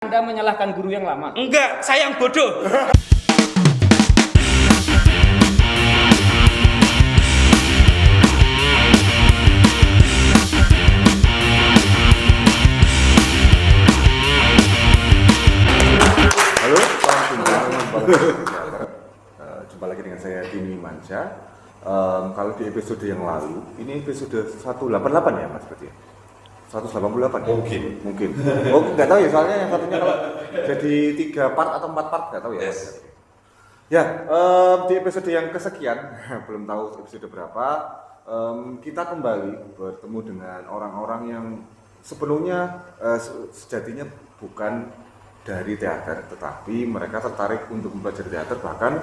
Anda menyalahkan guru yang lama? Enggak, saya yang bodoh. Halo, salam jumpa. Jumpa lagi dengan saya Dini Manca. Kalau di episode yang lalu, ini episode 188 ya Mas berarti ya? 188 mungkin. Oh nggak tahu ya, soalnya yang satunya kalau jadi 3 part atau 4 part nggak tahu ya. Yes. Ya, di episode yang kesekian, belum tahu episode berapa, kita kembali bertemu dengan orang-orang yang sepenuhnya sejatinya bukan dari teater, tetapi mereka tertarik untuk mempelajari teater, bahkan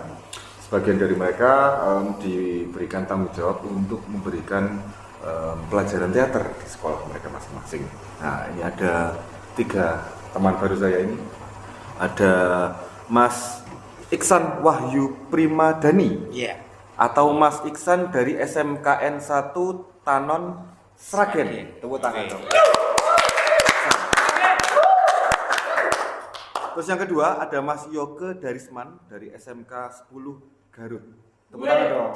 sebagian dari mereka diberikan tanggung jawab untuk memberikan pelajaran teater di sekolah mereka masing-masing. Nah, ini ada 3 teman baru saya ini. Ada Mas Iksan Wahyu Primadani, atau Mas Iksan dari SMKN 1 Tanon Sragen. Tepuk tangan dong. Terus yang kedua ada Mas Yoke Darisman dari SMK 10 Garut. Tepuk tangan dong.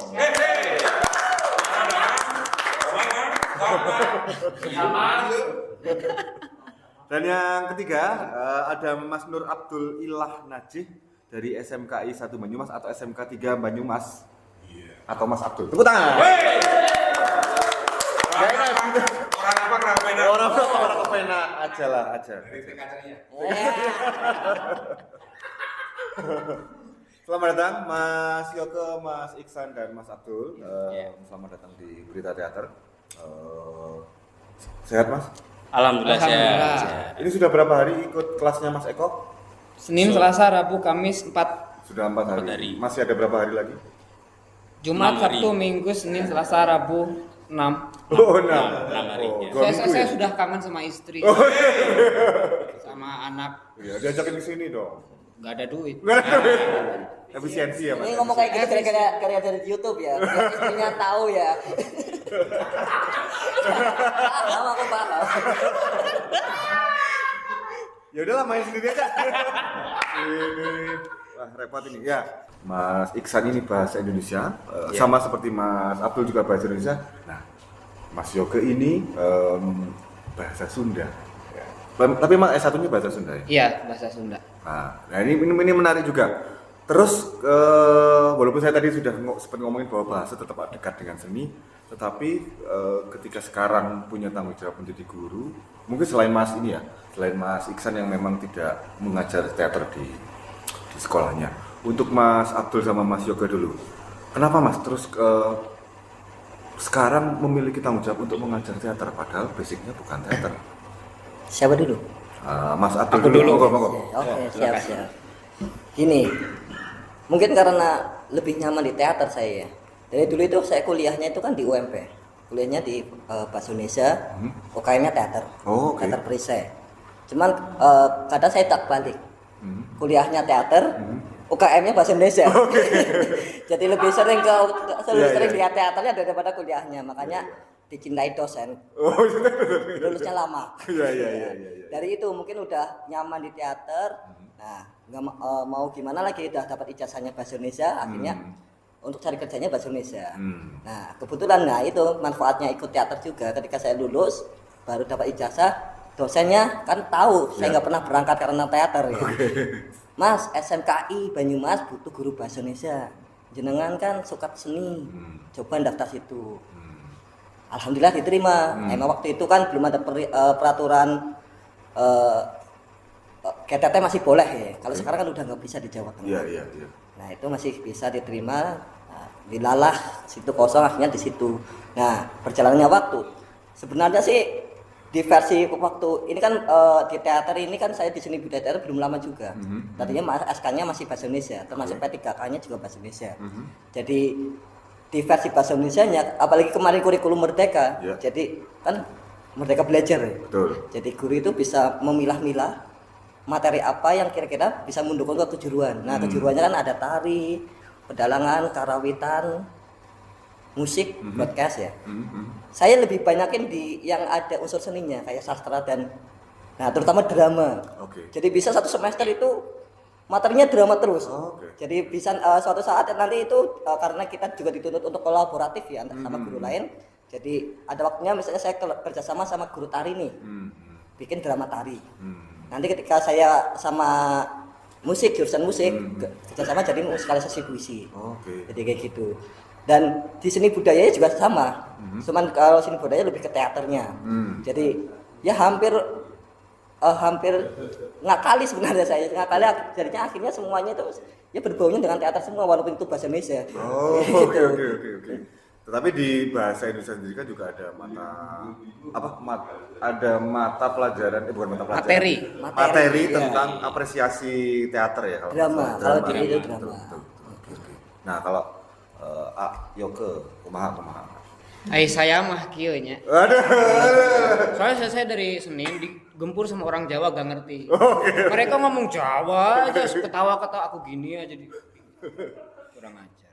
Dan yang ketiga ada Mas Nur Abdul Ilah Najih dari SMKI 1 Banyumas atau SMK 3 Banyumas. Atau Mas Abdul. Tepuk tangan. Orang kepenak aja lah aja. Selamat datang Mas Yoke, Mas Iksan dan Mas Abdul. Selamat datang di Berita Teater. Sehat Mas? Alhamdulillah. Ini sudah berapa hari ikut kelasnya Mas Eko? Senin, Selasa, Rabu, Kamis 4. Sudah 4 hari. 4 hari. Masih ada berapa hari lagi? Jumat, 6 hari. Sabtu, Minggu, Senin, Selasa, Rabu 6. Oh, 6 hari, ya. Saya sudah kangen sama istri. Sama anak. Iya, diajakin ke sini dong. Nggak ada duit. Efisiensi ya, Mas. Ini ngomong kayak gitu karya dari YouTube ya. Biar istrinya tahu ya. Paham, aku paham. Ya udahlah, main sendiri aja. Ini wah, repot ini. Ya, Mas Iksan ini bahasa Indonesia, sama seperti Mas Abdul juga bahasa Indonesia. Nah, Mas Yoke ini bahasa Sunda. Ya. Tapi Mas S1-nya bahasa Sunda ya? Iya, bahasa Sunda. Nah ini menarik juga. Terus walaupun saya tadi sudah sempat ngomongin bahwa bahasa tetap dekat dengan seni, tetapi ketika sekarang punya tanggung jawab menjadi guru, mungkin selain Mas ini ya, selain Mas Iksan yang memang tidak mengajar teater di sekolahnya, untuk Mas Abdul sama Mas Yoga dulu, kenapa Mas terus sekarang memiliki tanggung jawab untuk mengajar teater padahal basicnya bukan teater? Siapa dulu? Mas Abdul dulu. Monggo. Oke, siap. Gini, mungkin karena lebih nyaman di teater saya ya. Dari dulu itu saya kuliahnya itu kan di UMP. Kuliahnya di Bahasa Indonesia, UKM-nya teater. Oh, okay. Teater perisai. Cuman kadang saya tak balik. Kuliahnya teater, UKM-nya Bahasa Indonesia. Jadi lebih sering lihat teaternya daripada kuliahnya. Makanya dicintai dosen. Lulusnya lama. Iya. Dari itu mungkin udah nyaman di teater. Nah, nggak mau gimana lagi, udah dapat ijazahnya bahasa Indonesia, akhirnya untuk cari kerjanya bahasa Indonesia. Nah, kebetulan itu manfaatnya ikut teater juga. Ketika saya lulus baru dapat ijazah, dosennya kan tahu saya nggak pernah berangkat karena teater ya. Mas, SMKI Banyumas butuh guru bahasa Indonesia. Jenengan kan suka seni, coba daftar situ. Alhamdulillah diterima. Emang waktu itu kan belum ada peraturan KTT masih boleh ya. Kalau sekarang kan udah nggak bisa di Jawa Tengah. Iya. Nah itu masih bisa diterima. Nah, dilalah situ kosong akhirnya di situ. Nah perjalanannya waktu. Sebenarnya sih di versi waktu ini kan di teater ini kan saya di seni budaya teater belum lama juga. Tadinya SK-nya masih bahasa Indonesia, termasuk P3K-nya juga bahasa Indonesia. Jadi di versi bahasa Indonesianya, apalagi kemarin kurikulum Merdeka, jadi kan Merdeka belajar ya. Betul. Jadi guru itu bisa memilah-milah materi apa yang kira-kira bisa mendukung ke kejuruan. Nah kejuruannya kan ada tari, pedalangan, karawitan, musik, broadcast ya. Saya lebih banyakin di yang ada unsur seninya kayak sastra dan Nah, terutama drama. Oke. Jadi bisa satu semester itu materinya drama terus. Oke. Jadi bisa suatu saat nanti itu karena kita juga dituntut untuk kolaboratif ya sama guru lain. Jadi ada waktunya misalnya saya kerjasama sama guru tari nih, bikin drama tari. Nanti ketika saya sama musik, jurusan musik, kerjasama jadi musikalisasi puisi. Oke. Jadi kayak gitu. Dan di seni budayanya juga sama. Cuman kalau seni budaya lebih ke teaternya. Jadi ya hampir ngakali sebenarnya saya. Ngakali jadinya akhirnya semuanya itu ya berbaunya dengan teater semua walaupun itu bahasa Indonesia. Oh, oke. Tetapi di bahasa Indonesia sendiri kan juga ada ada mata pelajaran bukan mata pelajaran. Materi Iya. tentang apresiasi teater ya kalau Drama, nggak salah. kalau di itu Betul, drama. betul. Oke. Nah, kalau Yoke kumaha. Saya mah kieu nya. Aduh. Soalnya saya dari Senin digempur sama orang Jawa gak ngerti. Mereka ngomong Jawa aja, ketawa-ketawa aku gini aja kurang ajar.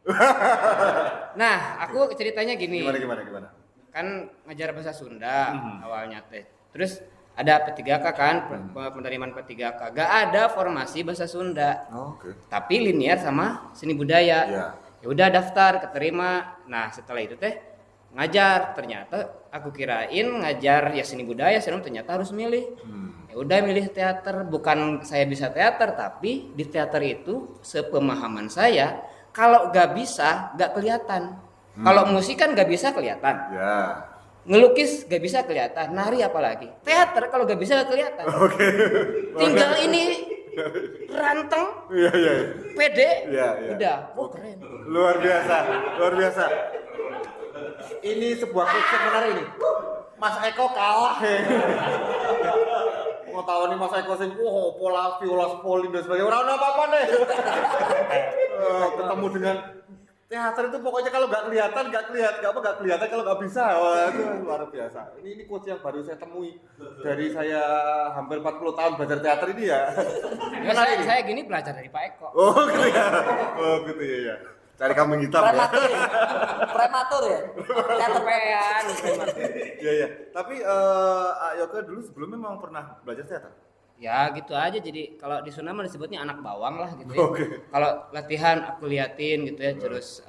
Nah, aku ceritanya gini. Gimana? Kan ngajar bahasa Sunda awalnya teh. Terus ada P3K kan, penerimaan P3K. Gak ada formasi bahasa Sunda. Oke. Tapi linear sama seni budaya. Iya. Ya udah daftar, keterima. Nah, setelah itu teh ngajar. Ternyata aku kirain ngajar ya seni budaya, ternyata harus milih. Ya udah milih teater. Bukan saya bisa teater, tapi di teater itu sepemahaman saya kalau gak bisa gak kelihatan. Kalau musik kan gak bisa kelihatan. Ya. Ngelukis gak bisa kelihatan, nari apalagi. Teater kalau gak bisa gak kelihatan. Oke. Tinggal ini ranteng, Iya. pede, Iya. udah, keren. Luar biasa. Ini sebuah konsep menarik ini. Mas Eko kalah ya. Mau tahu nih Mas Eko sing pola viola polin dan sebagainya. Ora ono apa-apa deh. Ketemu dengan teater itu pokoknya kalau nggak kelihatan kalau nggak bisa. Wah, itu luar biasa. Ini quotes yang baru saya temui dari saya hampir 40 tahun belajar teater ini ya. Ya, saya gini belajar dari Pak Eko. Oh gitu ya. Cari kambing hitam ya. Prematur ya. Ketepean. Iya. Tapi Yoke dulu sebelumnya memang pernah belajar teater. Ya gitu aja, jadi kalau di Sunda mah disebutnya anak bawang lah gitu ya. Oke. Kalau latihan aku liatin gitu ya, terus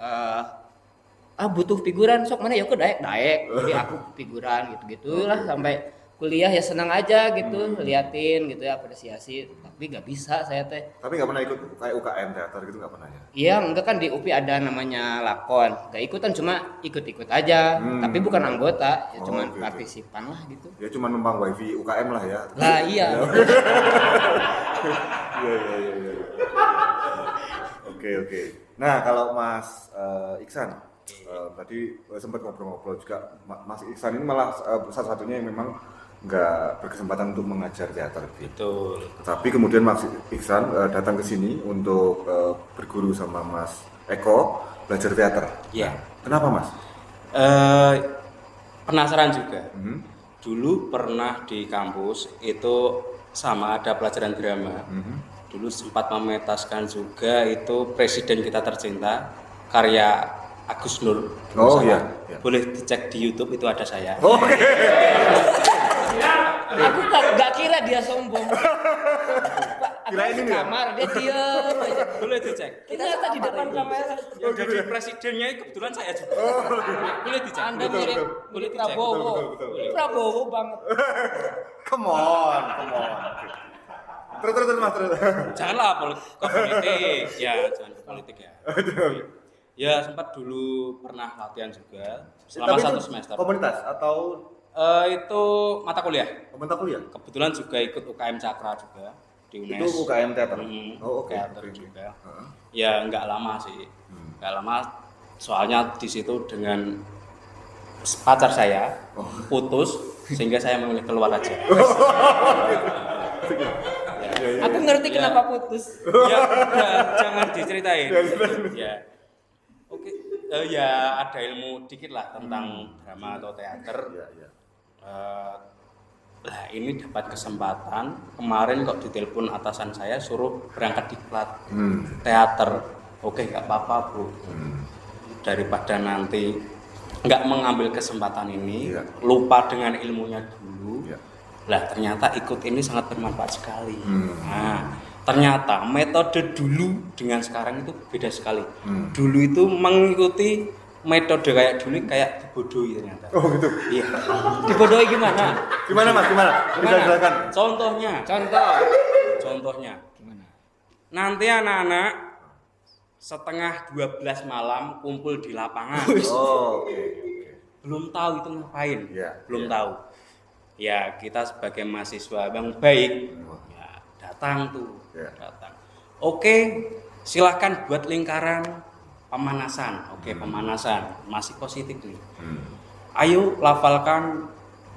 butuh figuran sok mana Yoko daek. Jadi aku figuran gitu-gitu lah sampai kuliah ya senang aja gitu, liatin gitu ya, apresiasi. Tapi nggak bisa saya teh. Tapi nggak pernah ikut kayak UKM teater gitu nggak pernah ya? Iya, enggak kan di UPI ada namanya lakon. Gak ikutan, cuma ikut-ikut aja. Tapi bukan anggota, ya cuma oke. partisipan lah gitu. Ya cuma numpang wifi UKM lah ya. Lah iya. Iya. Oke. Nah kalau Mas Iksan tadi sempat ngobrol-ngobrol juga. Mas Iksan ini malah satu-satunya yang memang nggak berkesempatan untuk mengajar teater. Betul. Tetapi kemudian Mas Iksan datang ke sini untuk berguru sama Mas Eko belajar teater. Iya. Kenapa Mas? Penasaran juga. Dulu pernah di kampus itu sama ada pelajaran drama. Dulu sempat memetaskan juga itu Presiden Kita Tercinta karya Agus Nur. Oh, Sama. iya. Boleh dicek di YouTube, itu ada saya. Oke. Aku gak kira dia sombong. Kirain ini ya? Kamar dia diem aja. Boleh dicek. Ternyata di depan kamera. Yang jadi presidennya kebetulan saya juga. Boleh dicek. Anda mirip Boleh dicek. Prabowo. Betul. Prabowo banget. Come on. Terus Mas terus. Janganlah politik. Ya, jangan ke politik ya. Ya, sempat dulu pernah latihan juga selama Tapi 1 itu semester. komunitas atau Itu mata kuliah. mata kuliah? Kebetulan juga ikut UKM Cakra juga di UNES. Itu UKM teater. Oh, oke. Teater juga. Ya nggak lama sih. Nggak lama. Soalnya di situ dengan pacar saya putus sehingga saya memilih keluar aja. Aku ngerti kenapa putus. Ya udah, jangan diceritain. Ya. Oke. Ya ada ilmu dikit lah tentang drama atau teater. Iya. Lah ini dapat kesempatan kemarin kok ditelepon atasan saya suruh berangkat diklat teater. Oke, nggak apa-apa Bu. Daripada nanti nggak mengambil kesempatan ini, Iya. lupa dengan ilmunya dulu. Iya. Lah ternyata ikut ini sangat bermanfaat sekali. Nah, ternyata metode dulu dengan sekarang itu beda sekali. Dulu itu mengikuti metode kayak dulu kayak dibodohi ternyata. Oh gitu. Iya. Dibodohi gimana? Gimana Mas? Gimana? Bisa jelaskan? Contohnya. Nanti anak-anak setengah 12 malam kumpul di lapangan. Oh, oke. Belum tahu itu ngapain. Iya, Belum iya. tahu. Ya kita sebagai mahasiswa yang baik, ya datang tuh. Iya. Datang. Oke, silahkan buat lingkaran pemanasan. Oke, pemanasan. Masih positif nih. Ayo lafalkan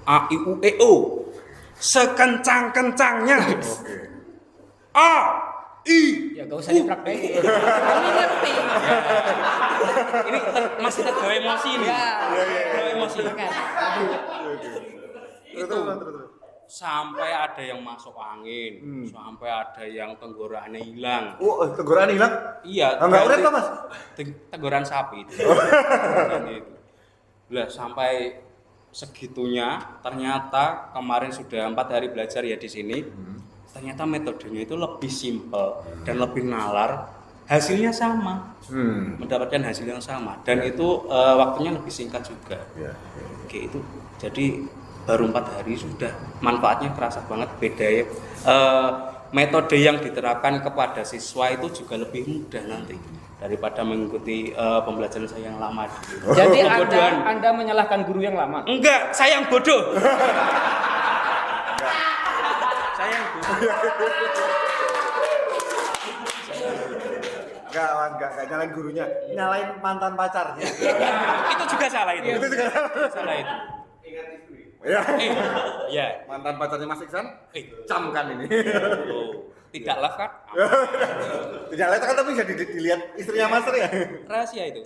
A, I, U, E, O. Sekencang-kencangnya. Oke. A, I. Ya gak usah dipraktekin. Kami ngerti. Ini masih terbawa emosi nih. Ya. Terbawa emosi. Kan? Itu sampai ada yang masuk angin, sampai ada yang tenggorokannya hilang. Oh, tenggorokan hilang? Iya. Ah, nggak urip toh, Mas? Tenggorokan sapi itu. Gitu. Lah sampai segitunya ternyata kemarin sudah 4 hari belajar ya di sini. Ternyata metodenya itu lebih simpel dan lebih nalar, hasilnya sama, mendapatkan hasil yang sama dan itu waktunya lebih singkat juga. Ya. Oke itu jadi baru 4 hari sudah manfaatnya kerasa banget beda ya. Metode yang diterapkan kepada siswa itu juga lebih mudah nanti daripada mengikuti pembelajaran saya yang lama. Jadi Kebodohan. anda menyalahkan guru yang lama? Enggak, saya yang bodoh. Saya yang bodoh. Enggak nyalain gurunya, nyalain mantan pacarnya. Itu juga salah itu. Salah itu. Ya. Ya. Mantan pacarnya Mas Iksan? Eh. Camkan ini. Oh, tidak love kan? Tidak lihat kan tapi bisa dilihat istrinya Mas ya. Rahasia itu.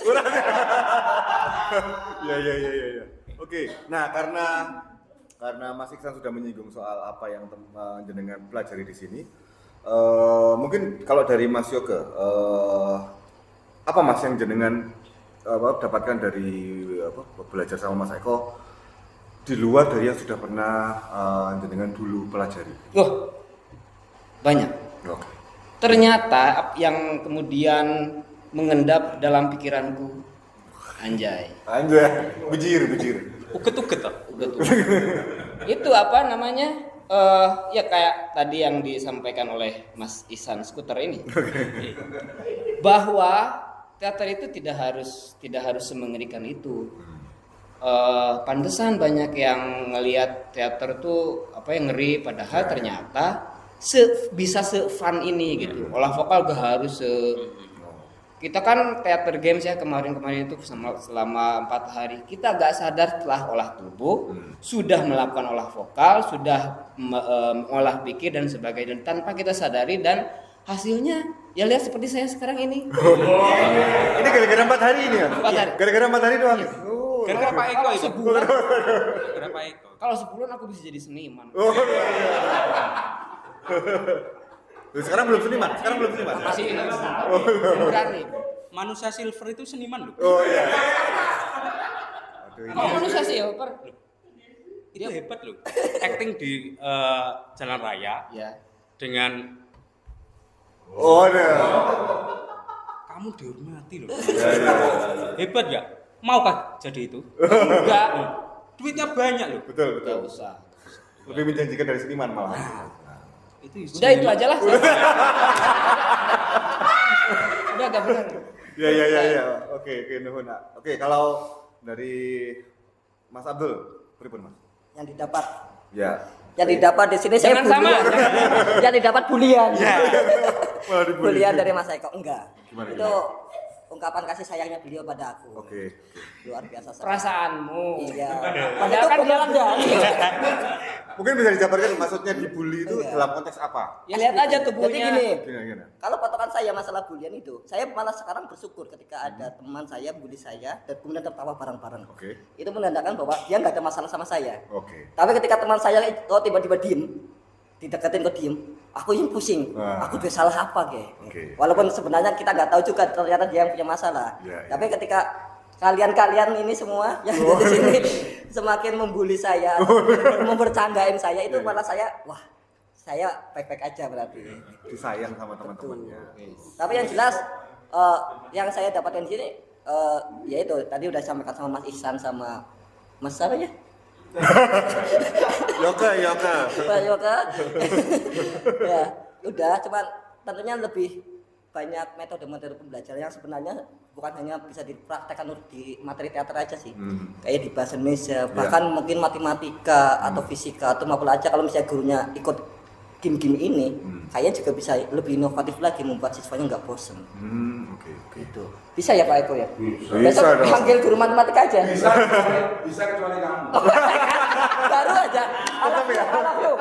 Ya. Oke. Nah, karena Mas Iksan sudah menyinggung soal apa yang jenengan pelajari di sini. Mungkin kalau dari Mas Yoga, apa Mas yang jenengan dapatkan dari belajar sama Mas Eko di luar dari yang sudah pernah jenengan dulu pelajari? Wah, banyak. Oke. Ternyata yang kemudian mengendap dalam pikiranku, anjay. Bujir. Uget-uget toh. Itu apa namanya? Ya kayak tadi yang disampaikan oleh Mas Ihsan Skuter ini. Bahwa teater itu tidak harus semengerikan itu. Pantesan banyak yang ngelihat teater tuh apa yang ngeri, padahal ternyata bisa se-fun ini gitu. Olah vokal gak harus kita kan teater games ya kemarin itu selama 4 hari kita gak sadar telah olah tubuh, sudah melakukan olah vokal, sudah mengolah pikir dan sebagainya tanpa kita sadari dan hasilnya ya lihat seperti saya sekarang ini. Ini gara-gara 4 hari ini ya? 4 hari. Gara-gara 4 hari doang. Gara-gara Pak Eko itu. Sebulan, Gara-gara Pak Eko. kalau sebulan aku bisa jadi seniman. Loh, sekarang belum seniman. Masih berani. Manusia silver itu seniman loh. Oh iya. Kalau manusia sih ya, Per. Itu hebat loh. Acting di jalan raya Ya. dengan Oh ada. kamu dihormati loh. Ya. Hebat ya? Maukah jadi itu? Enggak. Duitnya banyak loh. Betul. Enggak usah. Lebih menjanjikan dari seniman malah. Itu Udah itu aja lah. Udah agak benar. Ya. Oke, nuhun. Oke, kalau dari Mas Abdul, pripun Mas? Yang didapat. Ya. Yang didapat di sini saya Jangan sama. Yang didapat bulian. Malah dibully. Bulian dari Mas Eko enggak. Gimana, Itu ungkapan kasih sayangnya beliau pada aku. Oke. Luar biasa sekali. Perasaanmu. Iya. Padahal kan dia Mungkin bisa dijabarkan maksudnya dibully itu dalam konteks apa? ya lihat aja Jadi tubuhnya. gini, Gimana? kalau patokan saya masalah bulian itu, saya malah sekarang bersyukur ketika ada teman saya bully saya dan kemudian tertawa bareng-bareng. Oke. Itu menandakan bahwa dia nggak ada masalah sama saya. Oke. Tapi ketika teman saya tiba-tiba diem, dideketin kok diem, aku yang pusing. Wah. Aku udah salah apa, Oke. Walaupun sebenarnya kita nggak tahu juga ternyata dia yang punya masalah. Ya. Tapi ketika kalian ini semua yang ada di sini semakin membuli saya, membercandain saya itu malah saya baik-baik aja berarti. Disayang sama teman-temannya. Tapi yang jelas yang saya dapatkan di sini ya itu tadi udah sampaikan sama Mas Ihsan sama Mas siapa ya? Yoga. Pak Yoga. Ya, udah cuman tentunya lebih banyak metode-metode pembelajaran yang sebenarnya bukan hanya bisa dipraktekkan di materi teater aja sih. Kayak di bahasa Indonesia, bahkan mungkin matematika atau fisika atau maupun aja kalau misalnya gurunya ikut game-game ini, kayaknya juga bisa lebih inovatif lagi membuat siswanya nggak bosen. Oke. Itu bisa ya Pak Eko ya? Bisa Besok dong. panggil guru matematika aja. Bisa kecuali kamu. Baru aja. I love you.